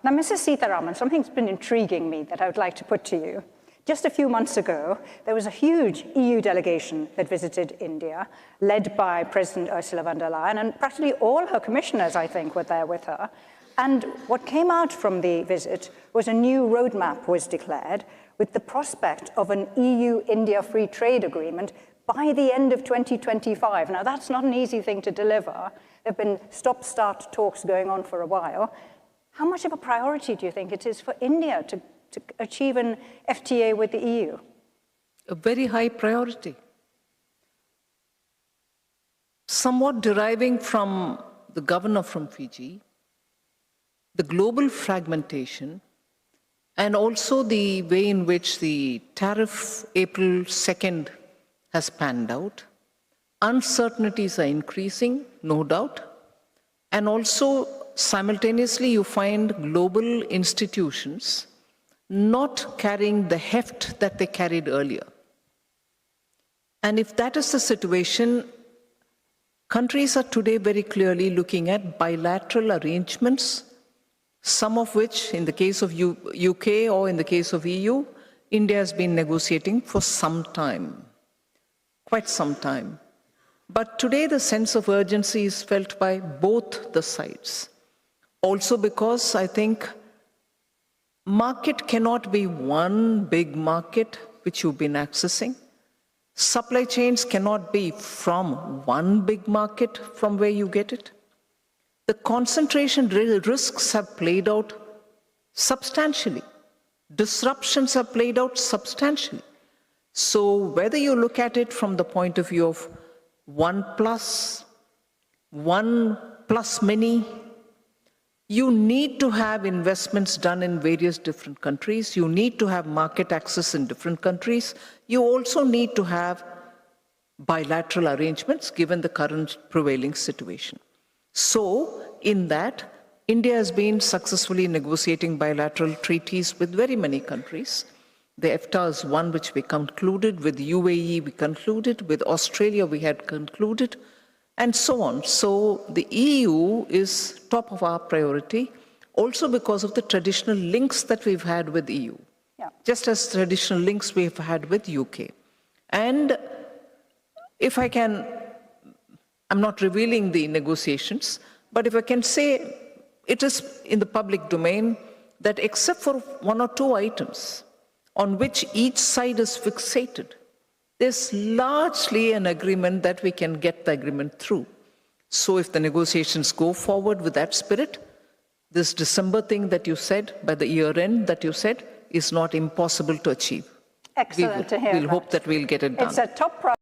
Now, Mrs. Sitharaman, something's been intriguing me that I would like to put to you. Just a few months ago, there was a huge EU delegation that visited India, led by President Ursula von der Leyen, and practically all her commissioners, I think, were there with her. And what came out from the visit was a new roadmap was declared with the prospect of an EU-India free trade agreement by the end of 2025. Now, that's not an easy thing to deliver. There have been stop-start talks going on for a while. How much of a priority do you think it is for India to achieve an FTA with the EU? A very high priority. Somewhat deriving from the governor from Fiji, the global fragmentation, and also the way in which the tariff April 2nd has panned out. Uncertainties are increasing, no doubt, and also simultaneously you find global institutions not carrying the heft that they carried earlier. And if that is the situation, countries are today very clearly looking at bilateral arrangements, some of which, in the case of UK or in the case of EU, India has been negotiating for some time, quite some time. But today the sense of urgency is felt by both the sides. Also because I think market cannot be one big market which you've been accessing. Supply chains cannot be from one big market from where you get it. The concentration risks have played out substantially. Disruptions have played out substantially. So whether you look at it from the point of view of one plus many, you need to have investments done in various different countries. You need to have market access in different countries. You also need to have bilateral arrangements given the current prevailing situation. So, in that, India has been successfully negotiating bilateral treaties with very many countries. The EFTA is one which we concluded, with UAE we concluded, with Australia we had concluded, and so on. So the EU is top of our priority, also because of the traditional links that we've had with EU, just as traditional links we've had with UK. And if I can, I'm not revealing the negotiations, but if I can say, it is in the public domain that except for one or two items on which each side is fixated, there's largely an agreement that we can get the agreement through. So if the negotiations go forward with that spirit, this December thing that you said, by the year end that you said, is not impossible to achieve. Excellent to hear. We'll hope that we'll get it done. It's a top priority.